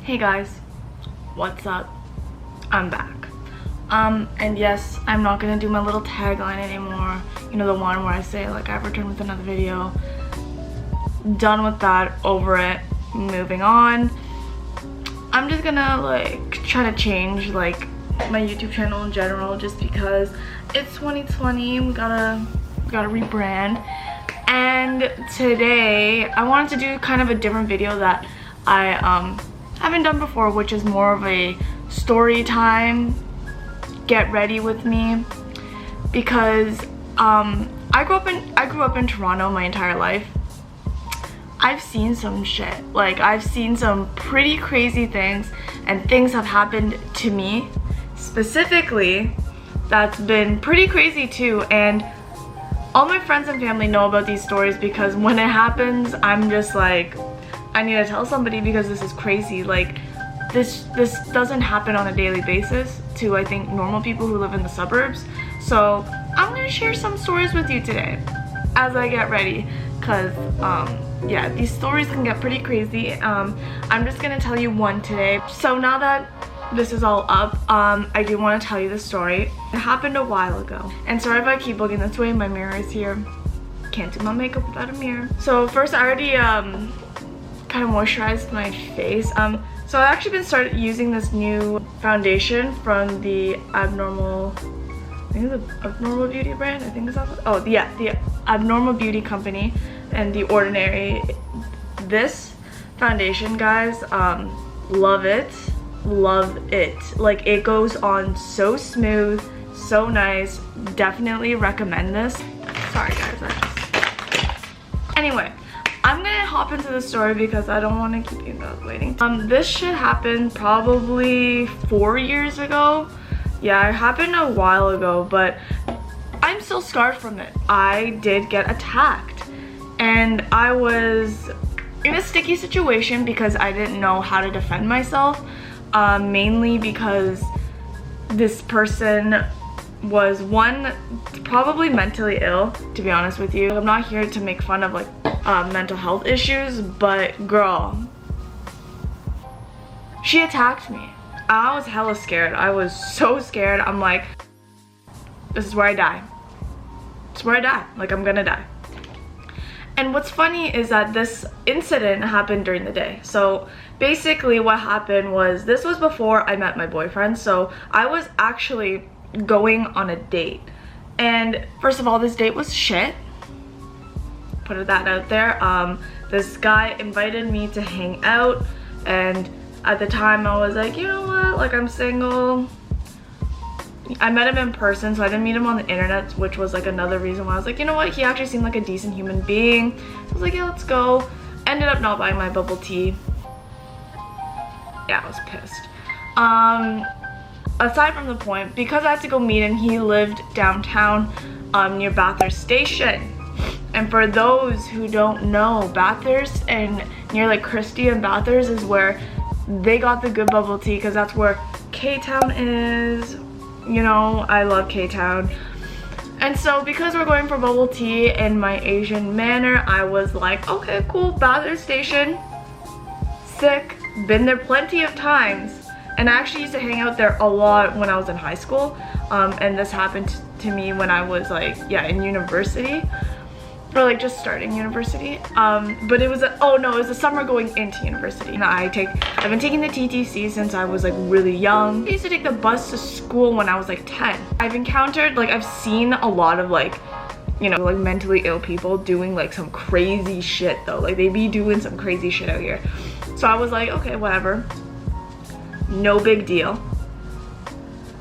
Hey guys, what's up? I'm back. And yes, I'm not gonna do my little tagline anymore. You know, the one where I say like I've returned with another video. Done with that, over it, moving on. I'm just gonna like try to change like my YouTube channel in general just because it's 2020, we gotta rebrand. And today I wanted to do kind of a different video that I haven't done before, which is more of a story time, get ready with me, because I grew up in Toronto my entire life. I've seen some shit. Like, I've seen some pretty crazy things, and things have happened to me specifically that's been pretty crazy too. And all my friends and family know about these stories because when it happens, I'm just like, I need to tell somebody because this is crazy. Like, this doesn't happen on a daily basis to, I think, normal people who live in the suburbs. So I'm gonna share some stories with you today as I get ready, because yeah, these stories can get pretty crazy. I'm just gonna tell you one today. So now that this is all up, I do want to tell you the story. It happened a while ago, and sorry if I keep looking this way, my mirror is here. Can't do my makeup without a mirror. So first, I already kind of moisturized my face. So I've actually been started using this new foundation from the Abnormal, I think it's the Abnormal Beauty brand, I think it's that. Oh yeah, the Abnormal Beauty company, and The Ordinary. This foundation, guys, love it. Like, it goes on so smooth, so nice. Definitely recommend this. Sorry guys, anyway, I'm gonna hop into the story because I don't want to keep you guys waiting. This shit happened probably 4 years ago. Yeah, it happened a while ago, but I'm still scarred from it. I did get attacked, and I was in a sticky situation because I didn't know how to defend myself, mainly because this person was, one, probably mentally ill, to be honest with you. I'm not here to make fun of like mental health issues, but girl, she attacked me. I was hella scared. I was so scared. I'm like, this is where I die. It's where I die. Like, I'm gonna die. And what's funny is that this incident happened during the day. So basically what happened was, this was before I met my boyfriend, so I was actually going on a date. And first of all, this date was shit. Put that out there. This guy invited me to hang out, and at the time I was like, you know what, like, I'm single. I met him in person, so I didn't meet him on the internet, which was like another reason why I was like, you know what, he actually seemed like a decent human being. I was like, yeah, let's go. Ended up not buying my bubble tea. Yeah, I was pissed. Aside from the point, because I had to go meet him, he lived downtown near Bathurst Station. And for those who don't know, Bathurst and near like Christie and Bathurst is where they got the good bubble tea, because that's where K-Town is. You know, I love K-Town. And so because we're going for bubble tea in my Asian manner, I was like, okay, cool, Bathurst Station, sick, been there plenty of times. And I actually used to hang out there a lot when I was in high school. And this happened to me when I was like, yeah, in university. Or like just starting university. But it was it was the summer going into university. And I've been taking the TTC since I was like really young. I used to take the bus to school when I was like 10. I've seen a lot of like, you know, like mentally ill people doing like some crazy shit though. Like, they be doing some crazy shit out here. So I was like, okay, whatever. No big deal.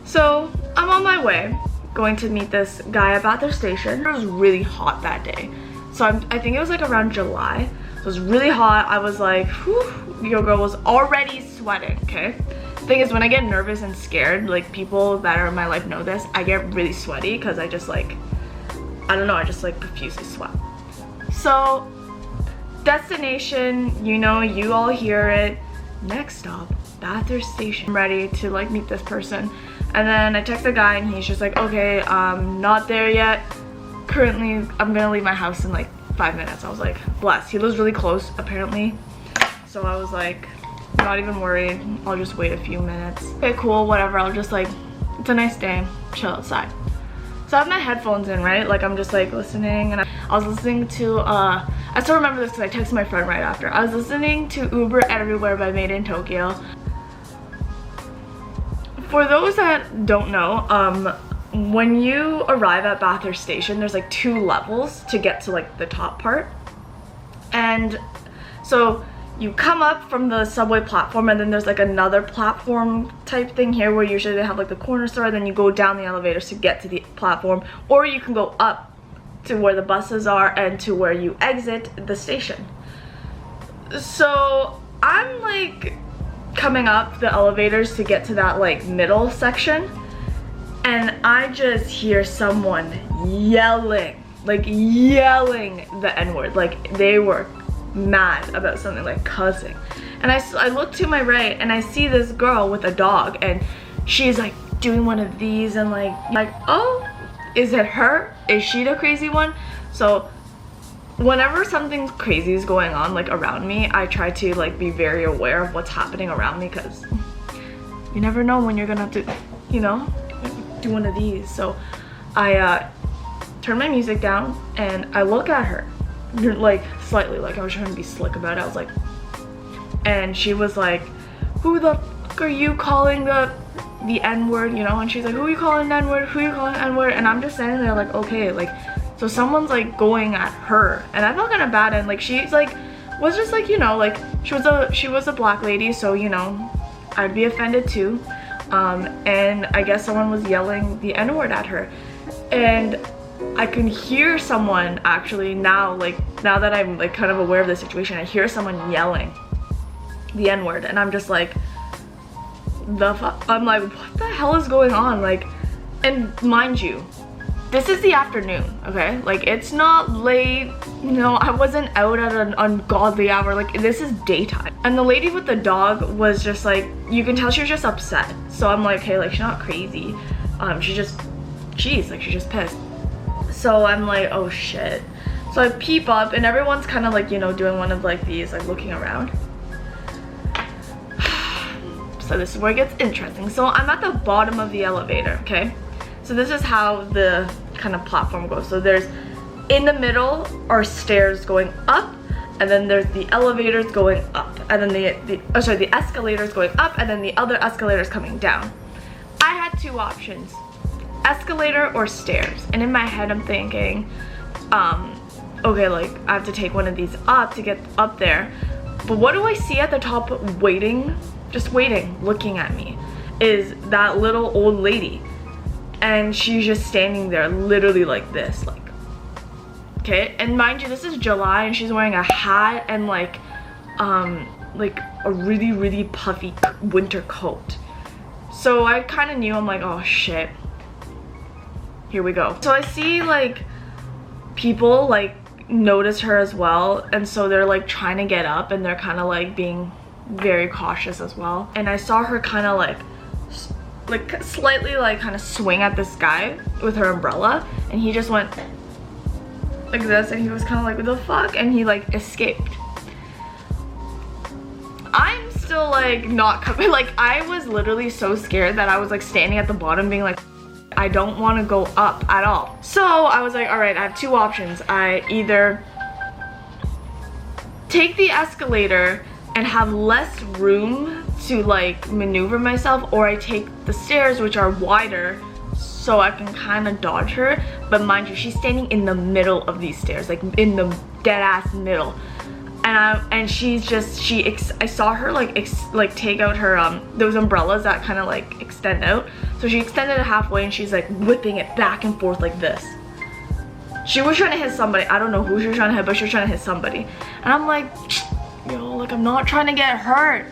So I'm on my way, going to meet this guy at Bathurst Station. It was really hot that day. So I think it was like around July. So it was really hot. I was like, whew, your girl was already sweating, okay? The thing is, when I get nervous and scared, like, people that are in my life know this, I get really sweaty because I just like, I don't know, I just like profusely sweat. So destination, you know, you all hear it. Next stop, Bathurst Station. I'm ready to like meet this person. And then I text the guy and he's just like, okay, not there yet. Currently, I'm gonna leave my house in like 5 minutes. I was like, bless. He lives really close, apparently. So I was like, Not even worried. I'll just wait a few minutes. Okay, cool, whatever. I'll just like, it's a nice day, chill outside. So I have my headphones in, right? Like I'm just like listening, and I was listening to, I still remember this because I texted my friend right after. I was listening to Uber Everywhere by Made in Tokyo. For those that don't know, when you arrive at Bathurst Station, there's like 2 levels to get to like the top part. And so you come up from the subway platform, and then there's like another platform type thing here where usually they have like the corner store, and then you go down the elevators to get to the platform, or you can go up to where the buses are and to where you exit the station. So I'm like coming up the elevators to get to that like middle section, and I just hear someone yelling, like yelling the N-word. Like they were mad about something, like cussing. And I look to my right, and I see this girl with a dog, and she's like doing one of these, and like oh, is it her? Is she the crazy one? So whenever something crazy is going on like around me, I try to like be very aware of what's happening around me, because you never know when you're gonna have to, you know, do one of these. So I turn my music down, and I look at her, like slightly, like I was trying to be slick about it. I was like, and she was like, who the fuck are you calling the N-word, you know? And she's like, who are you calling the N-word? Who are you calling the N-word? And I'm just standing there like, okay, like, so someone's like going at her, and I felt kind of bad. And like she's like was just like, you know, like she was a black lady, so you know I'd be offended too. And I guess someone was yelling the N-word at her, and I can hear someone actually now that I'm like kind of aware of the situation, I hear someone yelling the N-word, and I'm just like, the fuck? I'm like, what the hell is going on? Like, and mind you, this is the afternoon, okay? Like, it's not late, you know, I wasn't out at an ungodly hour. Like, this is daytime. And the lady with the dog was just like, you can tell she was just upset. So I'm like, hey, like, she's not crazy. She's just pissed. So I'm like, oh shit. So I peep up, and everyone's kind of like, you know, doing one of like these, like looking around. So this is where it gets interesting. So I'm at the bottom of the elevator, okay? So this is how the kind of platform goes. So there's, in the middle are stairs going up, and then there's the elevators going up, and then the escalators going up, and then the other escalators coming down. I had 2 options, escalator or stairs. And in my head I'm thinking, okay, like I have to take one of these up to get up there. But what do I see at the top waiting, just waiting, looking at me, is that little old lady. And she's just standing there literally like this, like, okay? And mind you, this is July, and she's wearing a hat and like a really, really puffy winter coat. So I kind of knew, I'm like, oh shit, here we go. So I see like people like notice her as well, and so they're like trying to get up, and they're kind of like being very cautious as well. And I saw her kind of like slightly like kind of swing at this guy with her umbrella, and he just went like this, and he was kind of like, what the fuck? And he like escaped. I'm still like not coming, like I was literally so scared that I was like standing at the bottom being like, I don't want to go up at all. So I was like, all right, I have 2 options. I either take the escalator and have less room to like maneuver myself, or I take the stairs, which are wider, so I can kind of dodge her. But mind you, she's standing in the middle of these stairs, like in the dead ass middle. And she's just, I saw her like take out her those umbrellas that kind of like extend out. So she extended it halfway, and she's like whipping it back and forth like this. She was trying to hit somebody. I don't know who she was trying to hit, but she was trying to hit somebody. And I'm like, yo, like I'm not trying to get hurt.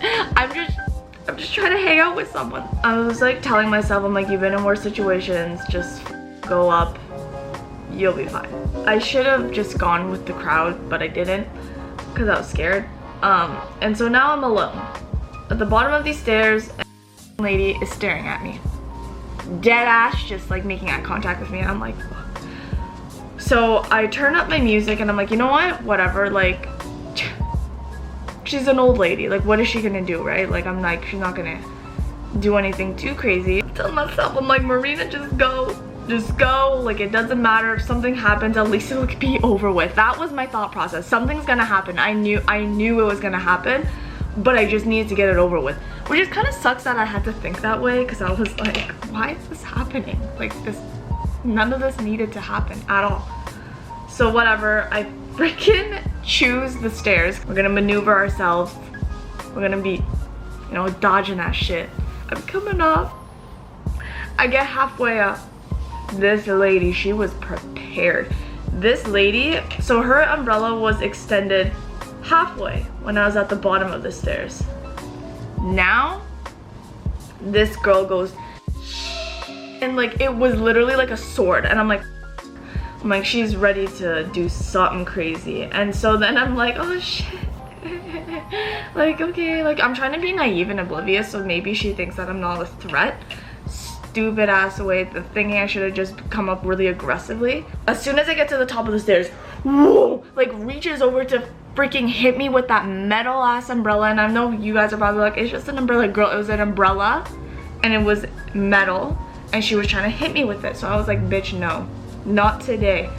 I'm just trying to hang out with someone. I was like telling myself, I'm like, you've been in worse situations, just go up, you'll be fine. I should have just gone with the crowd, but I didn't because I was scared. And so now I'm alone at the bottom of these stairs, and the lady is staring at me, dead ass, just like making eye contact with me, and I'm like, fuck. So I turn up my music, and I'm like, you know what, whatever, like she's an old lady. Like, what is she gonna do, right? Like, I'm like, she's not gonna do anything too crazy. I tell myself, I'm like, Marina, just go. Just go. Like, it doesn't matter if something happens, at least it'll be over with. That was my thought process. Something's gonna happen. I knew it was gonna happen, but I just needed to get it over with. Which just kind of sucks that I had to think that way, because I was like, why is this happening? Like, none of this needed to happen at all. So whatever, I freaking choose the stairs. We're gonna maneuver ourselves. We're gonna be, you know, dodging that shit. I'm coming up. I get halfway up. This lady, she was prepared. This lady, so her umbrella was extended halfway when I was at the bottom of the stairs. Now, this girl goes, and like, it was literally like a sword. And I'm like, she's ready to do something crazy. And so then I'm like, oh shit. Like, okay, like, I'm trying to be naive and oblivious, so maybe she thinks that I'm not a threat. Stupid ass way, the thinking I should have just come up really aggressively. As soon as I get to the top of the stairs, whoa, like, reaches over to freaking hit me with that metal ass umbrella. And I know you guys are probably like, it's just an umbrella. Girl, it was an umbrella and it was metal, and she was trying to hit me with it. So I was like, bitch, no, not today.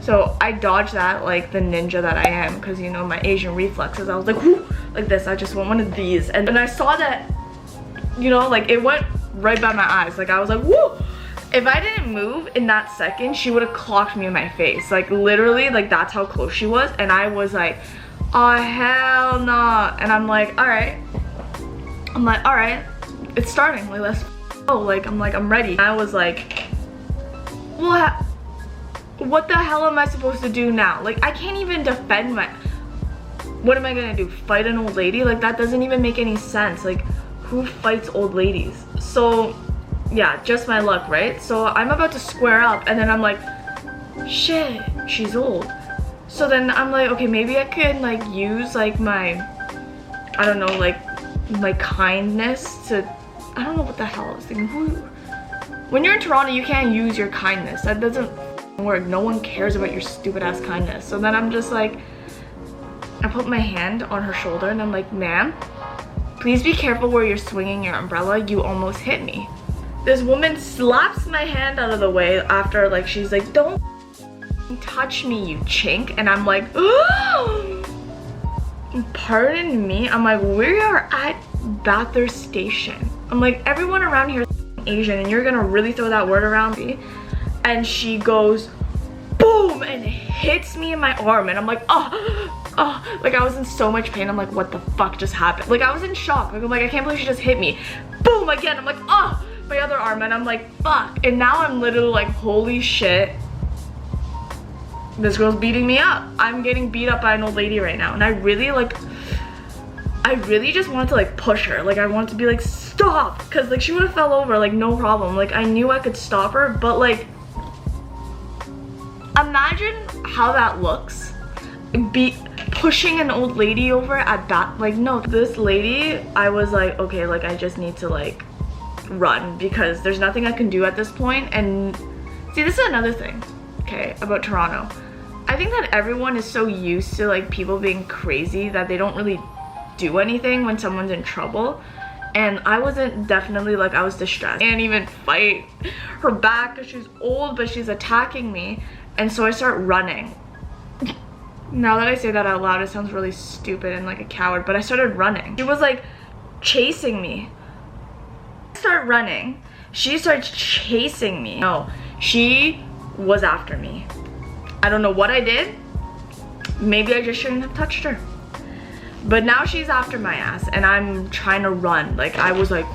So I dodged that like the ninja that I am, because you know my Asian reflexes. I was like, whoo, like this. I just want one of these. And then I saw that, you know, like, it went right by my eyes. Like, I was like, whoo. If I didn't move in that second, she would have clocked me in my face. Like, literally, like, that's how close she was. And I was like, oh, hell no. And I'm like, all right. I'm like, all right, it's starting. Like, let's go. Like, I'm like, I'm ready. And I was like, what the hell am I supposed to do now? Like, I can't even defend my, what am I gonna do? Fight an old lady? Like, that doesn't even make any sense. Like, who fights old ladies? So yeah, just my luck, right? So I'm about to square up, and then I'm like, shit, she's old. So then I'm like, okay, maybe I could like use like my, I don't know, like my kindness to, I don't know what the hell I was thinking. When you're in Toronto, you can't use your kindness. That doesn't work. No one cares about your stupid ass kindness. So then I'm just like, I put my hand on her shoulder and I'm like, ma'am, please be careful where you're swinging your umbrella. You almost hit me. This woman slaps my hand out of the way after, like, she's like, don't touch me, you chink. And I'm like, oh, pardon me. I'm like, we are at Bathurst Station. I'm like, everyone around here is Asian, and you're gonna really throw that word around me? And she goes, boom, and hits me in my arm. And I'm like, oh, like I was in so much pain. I'm like, what the fuck just happened? Like, I was in shock. Like, I'm like, I can't believe she just hit me. Boom, again. I'm like, oh, my other arm. And I'm like, fuck. And now I'm literally like, holy shit, this girl's beating me up. I'm getting beat up by an old lady right now. And I really just wanted to like push her. Like, I wanted to be like, stop, because like she would have fell over, like, no problem. Like, I knew I could stop her, but like, imagine how that looks, be pushing an old lady over at that. Like, no, this lady, I was like, okay, like, I just need to like run, because there's nothing I can do at this point. And see, this is another thing, okay, about Toronto. I think that everyone is so used to like people being crazy that they don't really do anything when someone's in trouble. And I wasn't, definitely, like, I was distressed. I can't even fight her back because she's old, but she's attacking me. And so I start running. Now that I say that out loud, it sounds really stupid and like a coward, but I started running. She was like chasing me. I start running. She starts chasing me. No, she was after me. I don't know what I did. Maybe I just shouldn't have touched her. But now she's after my ass and I'm trying to run. Like, I was like,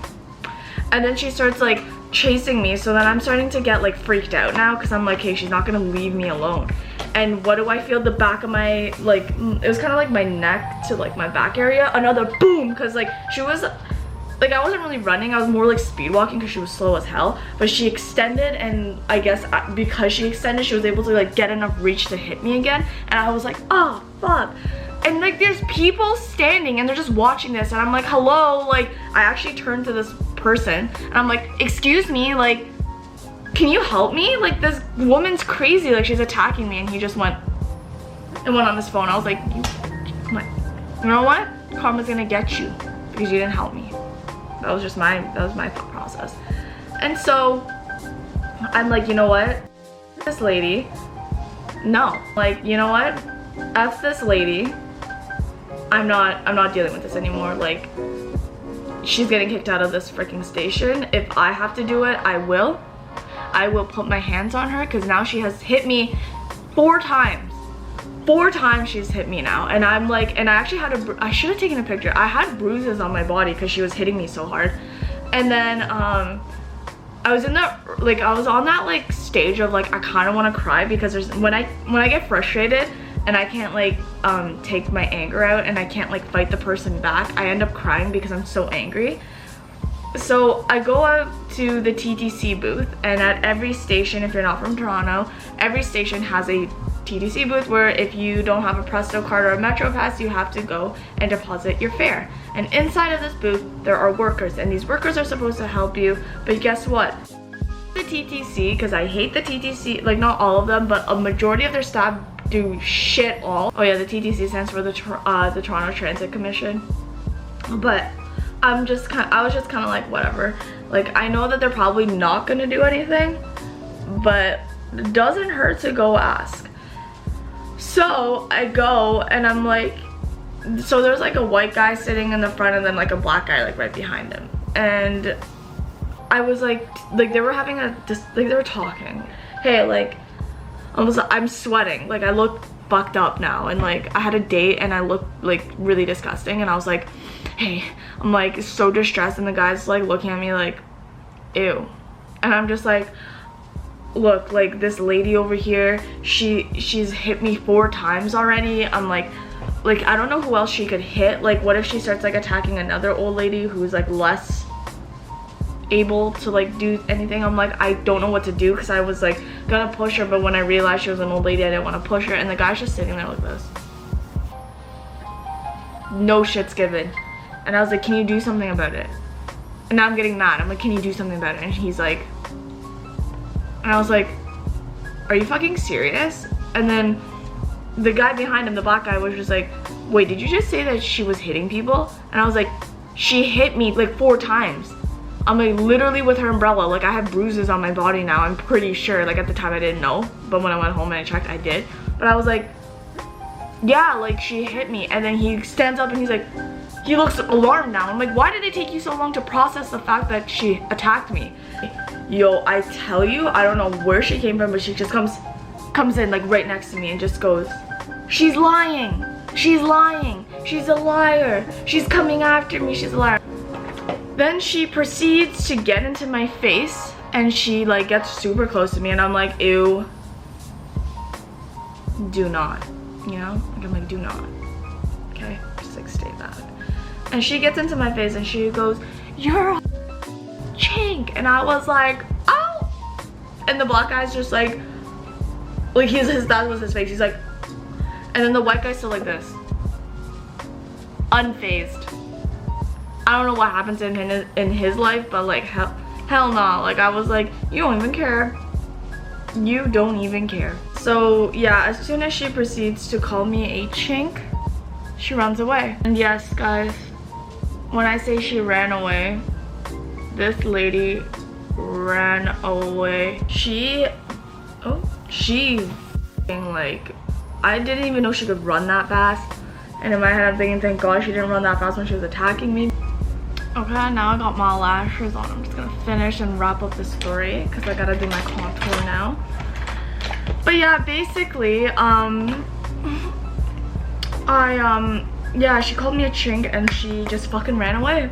and then she starts like chasing me. So then I'm starting to get like freaked out now, because I'm like, hey, she's not gonna leave me alone. And what do I feel? The back of my, like, it was kind of like my neck to like my back area. Another boom, because like she was, like, I wasn't really running. I was more like speed walking because she was slow as hell. But she extended, and I guess because she extended, she was able to like get enough reach to hit me again. And I was like, oh, fuck. And like, there's people standing and they're just watching this, and I'm like, hello. Like, I actually turned to this person and I'm like, excuse me, like, can you help me? Like, this woman's crazy, like, she's attacking me. And he just went and went on his phone. I was like, you know what, karma's gonna get you because you didn't help me. That was my thought process. And so I'm like, you know what? This lady, no. Like, you know what? F this lady. I'm not dealing with this anymore. Like, she's getting kicked out of this freaking station. If I have to do it, I will. I will put my hands on her because now she has hit me 4 times. 4 times she's hit me now. And I'm like, and I actually had I should have taken a picture. I had bruises on my body because she was hitting me so hard. And then I was in that, like, I was on that like stage of like, I kind of want to cry because there's when I get frustrated and I can't like take my anger out and I can't like fight the person back, I end up crying because I'm so angry. So I go out to the TTC booth, and at every station, if you're not from Toronto, every station has a TTC booth where if you don't have a Presto card or a Metro Pass, you have to go and deposit your fare. And inside of this booth, there are workers, and these workers are supposed to help you, but guess what? The TTC, because I hate the TTC, like not all of them, but a majority of their staff do shit all. Oh yeah, the TTC stands for the Toronto Transit Commission. But I was just kind of like, whatever. Like, I know that they're probably not gonna do anything, but it doesn't hurt to go ask. So I go and I'm like, so there's like a white guy sitting in the front and then like a black guy like right behind him. And I was like they were having they were talking. Hey, like, I'm sweating. Like, I look fucked up now, and like I had a date and I looked like really disgusting, and I was like, hey, I'm like so distressed, and the guy's like looking at me like, ew. And I'm just like, look, like this lady over here, she's hit me 4 times already. I'm like I don't know who else she could hit. Like, what if she starts like attacking another old lady who's like less able to like do anything? I'm like, I don't know what to do, because I was like gonna push her, but when I realized she was an old lady, I didn't want to push her. And the guy's just sitting there like this, no shit's given. And I was like, can you do something about it? And now I'm getting mad. I'm like, can you do something about it? And he's like, and I was like, are you fucking serious? And then the guy behind him, the black guy, was just like, wait, did you just say that she was hitting people? And I was like, she hit me like 4 times. I'm like literally with her umbrella. Like, I have bruises on my body now, I'm pretty sure. Like, at the time I didn't know, but when I went home and I checked, I did. But I was like, yeah, like she hit me. And then he stands up and he's like, he looks alarmed now. I'm like, why did it take you so long to process the fact that she attacked me? Yo, I tell you, I don't know where she came from, but she just comes in like right next to me and just goes, she's lying, she's lying, she's a liar, she's coming after me, she's a liar. Then she proceeds to get into my face, and she like gets super close to me, and I'm like, ew, do not, you know? Like, I'm like, do not, okay? Just like stay back. And she gets into my face and she goes, you're a chink. And I was like, oh. And the black guy's just like that was his face. He's like, and then the white guy's still like this, unfazed. I don't know what happened to him in his life, but like hell no. Like, I was like, you don't even care. You don't even care. So yeah, as soon as she proceeds to call me a chink, she runs away. And yes, guys, when I say she ran away, this lady ran away. She like, I didn't even know she could run that fast. And in my head, I'm thinking, thank God she didn't run that fast when she was attacking me. Okay, now I got my lashes on. I'm just gonna finish and wrap up the story because I gotta do my contour now. But yeah, basically, yeah, she called me a chink and she just fucking ran away.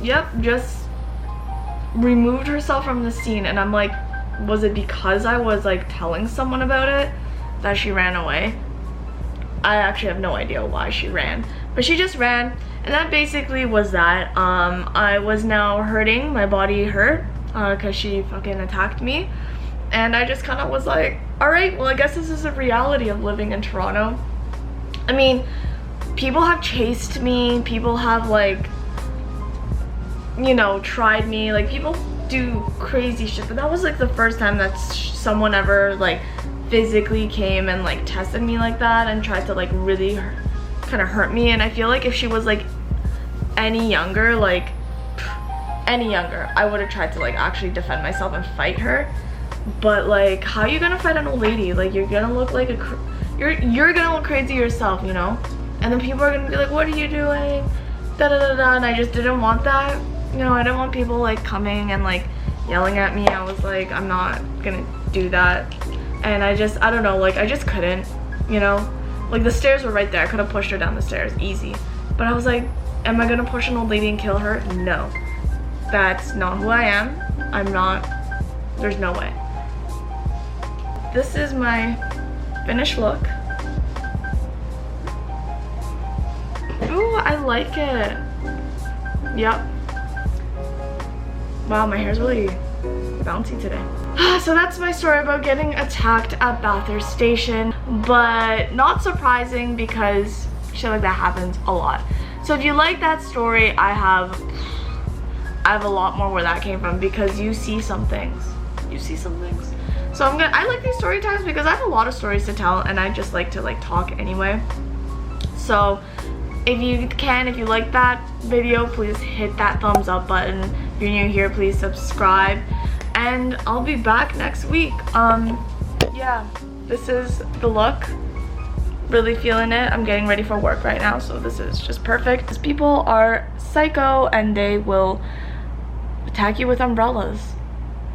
Yep, just removed herself from the scene. And I'm like, was it because I was like telling someone about it that she ran away? I actually have no idea why she ran, but she just ran. And that basically was that. I was now hurting, my body hurt because she fucking attacked me. And I just kind of was like, all right, well, I guess this is the reality of living in Toronto. I mean, people have chased me, people have like, you know, tried me, like people do crazy shit, but that was like the first time that someone ever like physically came and like tested me like that and tried to like really kind of hurt me, and I feel like if she was like any younger, I would have tried to like actually defend myself and fight her. But like, how are you gonna fight an old lady? Like, you're gonna look like you're gonna look crazy yourself, you know? And then people are gonna be like, what are you doing? Da da da da. And I just didn't want that. You know, I didn't want people like coming and like yelling at me. I was like, I'm not gonna do that. And I don't know, like I just couldn't, you know? Like the stairs were right there. I could have pushed her down the stairs easy. But I was like, am I gonna push an old lady and kill her? No. That's not who I am. I'm not. There's no way. This is my finished look. Ooh, I like it. Yep. Wow, my hair's really bouncy today. So that's my story about getting attacked at Bathurst Station, but not surprising because shit like that happens a lot. So if you like that story, I have a lot more where that came from, because you see some things. So I like these story times because I have a lot of stories to tell, and I just like to like talk anyway. So if you like that video, please hit that thumbs up button. If you're new here, please subscribe, and I'll be back next week. Yeah, this is the look. Really feeling it. I'm getting ready for work right now, so this is just perfect. These people are psycho, and they will attack you with umbrellas.